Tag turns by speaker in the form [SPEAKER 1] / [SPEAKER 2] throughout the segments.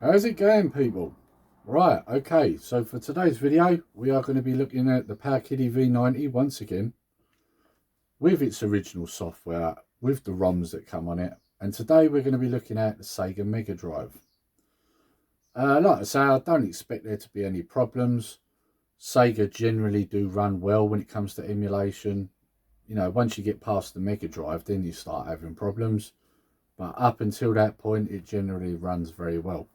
[SPEAKER 1] How's it going, people? Right, okay, so for today's video we are going to be looking at the Powkiddy V90 once again with its original software, with the ROMs that come on it, and today we're going to be looking at the Sega Mega Drive. Like I say, I don't expect there to be any problems. Sega generally do run well when it comes to emulation. You know, once you get past the Mega Drive, then you start having problems, but up until that point it generally runs very well.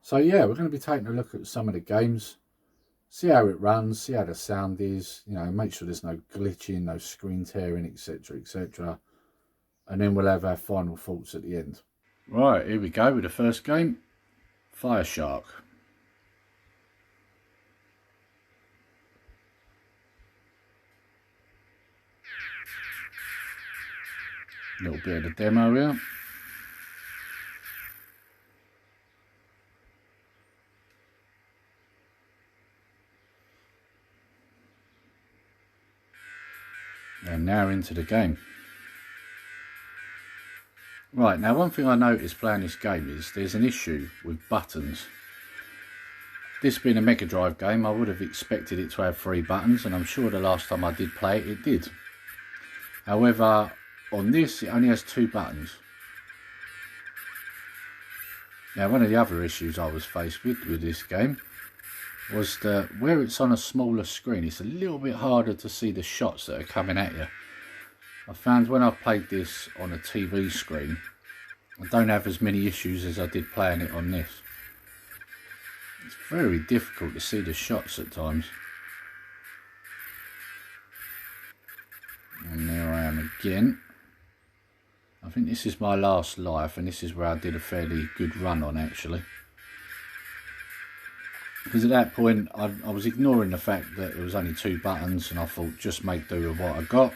[SPEAKER 1] So yeah, we're going to be taking a look at some of the games, see how it runs, see how the sound is, you know, make sure there's no glitching, no screen tearing, etc, etc. And then we'll have our final thoughts at the end. Right, here we go with the first game, Fire Shark. A little bit of the demo here. And now into the game. Right, now one thing I noticed playing this game is there's an issue with buttons. This being a Mega Drive game, I would have expected it to have 3 buttons, and I'm sure the last time I did play it, it did. However, on this it only has 2 buttons. Now one of the other issues I was faced with this game was that where it's on a smaller screen, it's a little bit harder to see the shots that are coming at you. I found when I've played this on a TV screen, I don't have as many issues as I did playing it on this. It's very difficult to see the shots at times. And there I am again. I think this is my last life, and this is where I did a fairly good run on actually. Because at that point I was ignoring the fact that it was only 2 buttons, and I thought just make do with what I got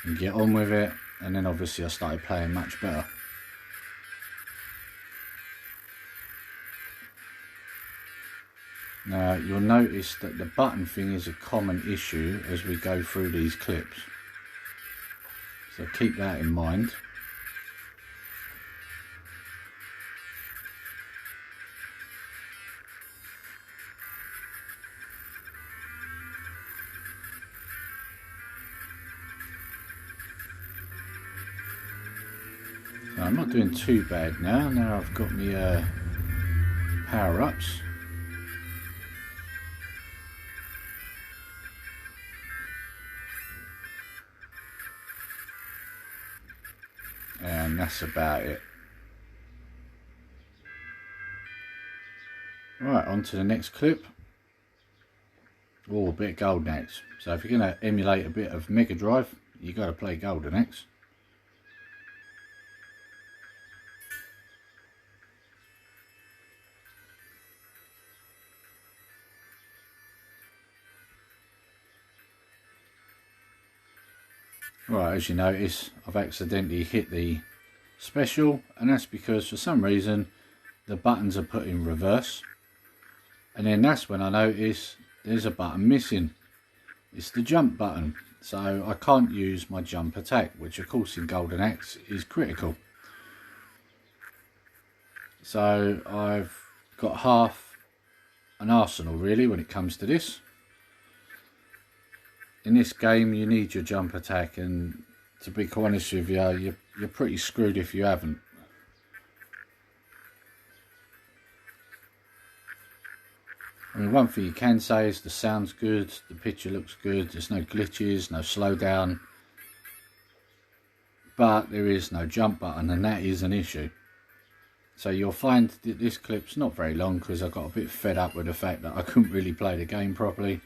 [SPEAKER 1] and get on with it, and then obviously I started playing much better. Now you'll notice that the button thing is a common issue as we go through these clips, so keep that in mind. So I'm not doing too bad now. Now I've got my power-ups. And that's about it. Right, on to the next clip. Oh, a bit of Golden Axe. So if you're going to emulate a bit of Mega Drive, you got to play Golden Axe. Right, as you notice, I've accidentally hit the special, and that's because for some reason the buttons are put in reverse, and then that's when I notice there's a button missing. It's the jump button, so I can't use my jump attack, which of course in Golden Axe is critical. So I've got half an arsenal really when it comes to this. In this game you need your jump attack, and to be quite honest with you, you're pretty screwed if you haven't. I mean, one thing you can say is the sound's good, the picture looks good, there's no glitches, no slowdown, but there is no jump button, and that is an issue. So you'll find that this clip's not very long because I got a bit fed up with the fact that I couldn't really play the game properly.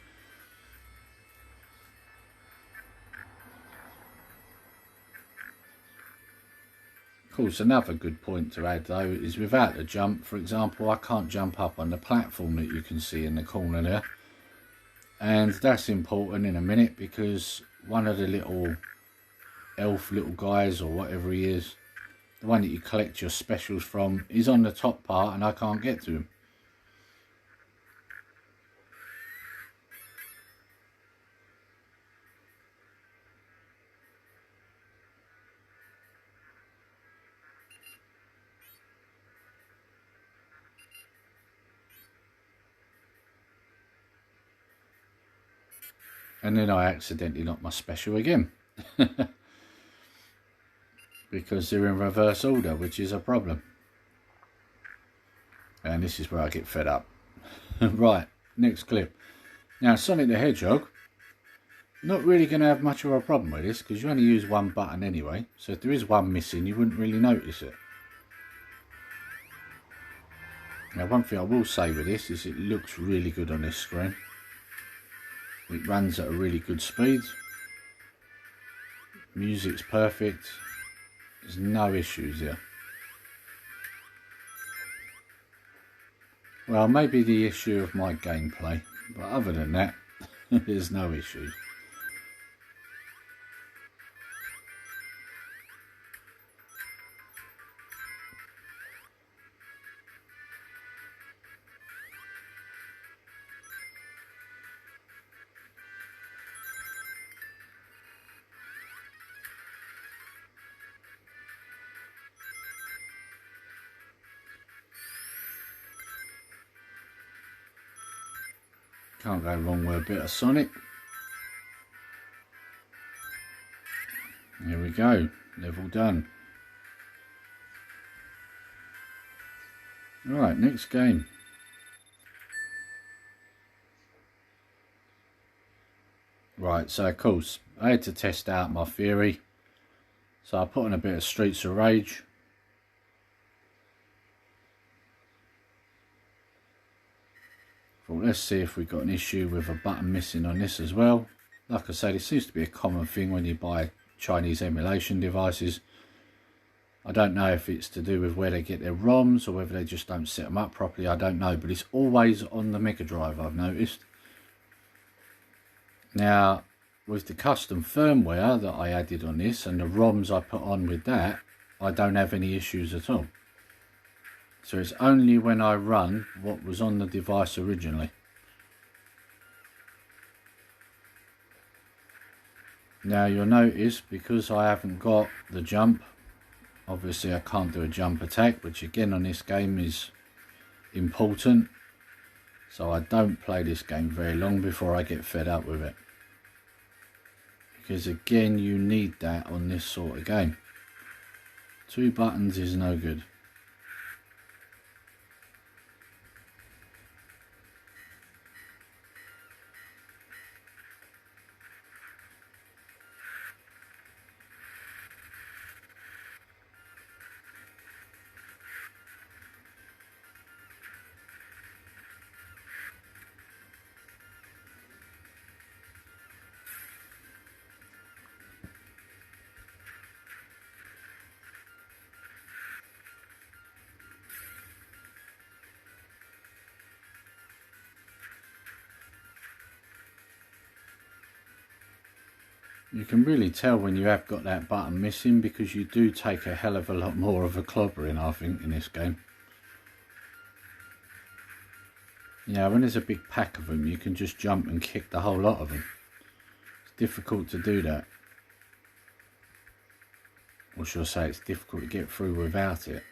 [SPEAKER 1] Of course, another good point to add though is without the jump, for example, I can't jump up on the platform that you can see in the corner there. And that's important in a minute, because one of the little elf little guys, or whatever he is, the one that you collect your specials from, is on the top part and I can't get to him. And then I accidentally knocked my special again. Because they're in reverse order, which is a problem. And this is where I get fed up. Right, next clip. Now, Sonic the Hedgehog, not really going to have much of a problem with this, because you only use one button anyway. So if there is one missing, you wouldn't really notice it. Now, one thing I will say with this is it looks really good on this screen. It runs at a really good speed. Music's perfect. There's no issues here. Well, maybe the issue of my gameplay, but other than that, there's no issues. Can't go wrong with a bit of Sonic. Here we go, level done. Alright, next game. Right, so of course, I had to test out my theory. So I put on a bit of Streets of Rage. Well, let's see if we've got an issue with a button missing on this as well. Like I say, this seems to be a common thing when you buy Chinese emulation devices. I don't know if it's to do with where they get their ROMs or whether they just don't set them up properly. I don't know, but it's always on the Mega Drive, I've noticed. Now, with the custom firmware that I added on this and the ROMs I put on with that, I don't have any issues at all. So it's only when I run what was on the device originally. Now you'll notice, because I haven't got the jump, obviously I can't do a jump attack, which again on this game is important. So I don't play this game very long before I get fed up with it. Because again, you need that on this sort of game. 2 buttons is no good. You can really tell when you have got that button missing, because you do take a hell of a lot more of a clobbering, I think, in this game. Yeah, when there's a big pack of them, you can just jump and kick the whole lot of them. It's difficult to do that. Or should I say it's difficult to get through without it.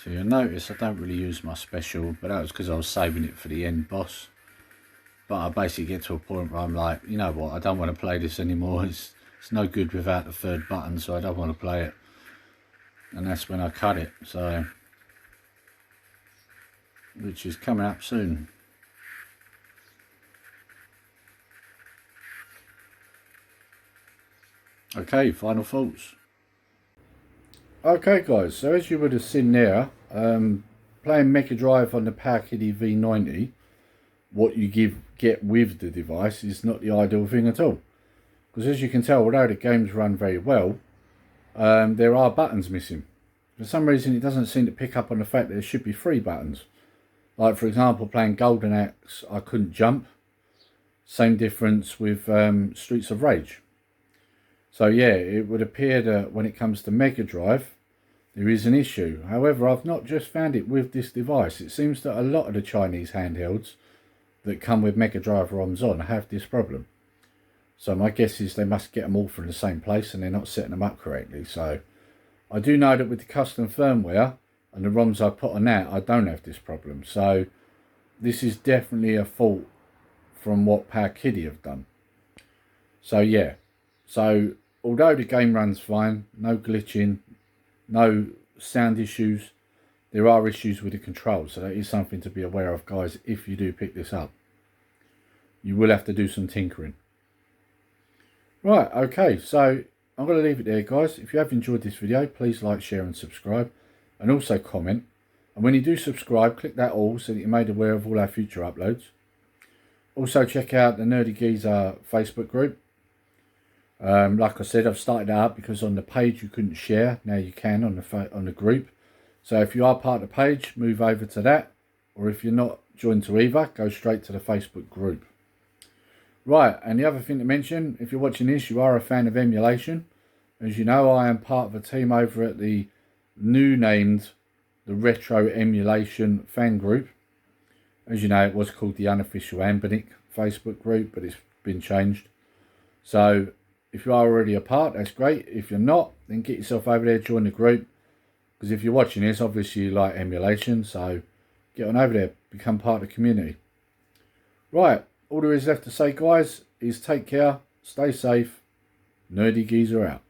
[SPEAKER 1] So you'll notice I don't really use my special, but that was because I was saving it for the end boss. But I basically get to a point where I'm like, you know what, I don't want to play this anymore. It's no good without the 3rd button, so I don't want to play it. And that's when I cut it, so, which is coming up soon. Okay, final thoughts. Okay guys, so as you would have seen there, playing Mega Drive on the Powkiddy V90, what you get with the device is not the ideal thing at all. Because as you can tell, although the games run very well, there are buttons missing. For some reason it doesn't seem to pick up on the fact that there should be 3 buttons. Like for example, playing Golden Axe, I couldn't jump. Same difference with Streets of Rage. So yeah, it would appear that when it comes to Mega Drive, there is an issue. However, I've not just found it with this device. It seems that a lot of the Chinese handhelds that come with Mega Drive ROMs on have this problem. So my guess is they must get them all from the same place and they're not setting them up correctly. So I do know that with the custom firmware and the ROMs I put on that, I don't have this problem. So this is definitely a fault from what Powkiddy have done. So yeah, so although the game runs fine, no glitching, no sound issues, there are issues with the controls. So that is something to be aware of, guys, if you do pick this up. You will have to do some tinkering. Right, okay, so I'm going to leave it there, guys. If you have enjoyed this video, please like, share and subscribe, and also comment. And when you do subscribe, click that all so that you're made aware of all our future uploads. Also check out the Nerdy Geezer Facebook group. Like I said, I've started that up because on the page you couldn't share. Now you can on the group. So if you are part of the page, move over to that. Or if you're not joined to either, go straight to the Facebook group. Right, and the other thing to mention, if you're watching this, you are a fan of Emulation. As you know, I am part of a team over at the new named the Retro Emulation fan group. As you know, it was called the Unofficial Ambinic Facebook group, but it's been changed. So if you are already a part, that's great. If you're not, then get yourself over there, join the group. Because if you're watching this, obviously you like Emulation, so get on over there, become part of the community. Right, all there is left to say, guys, is take care, stay safe, Nerdy Geezer out.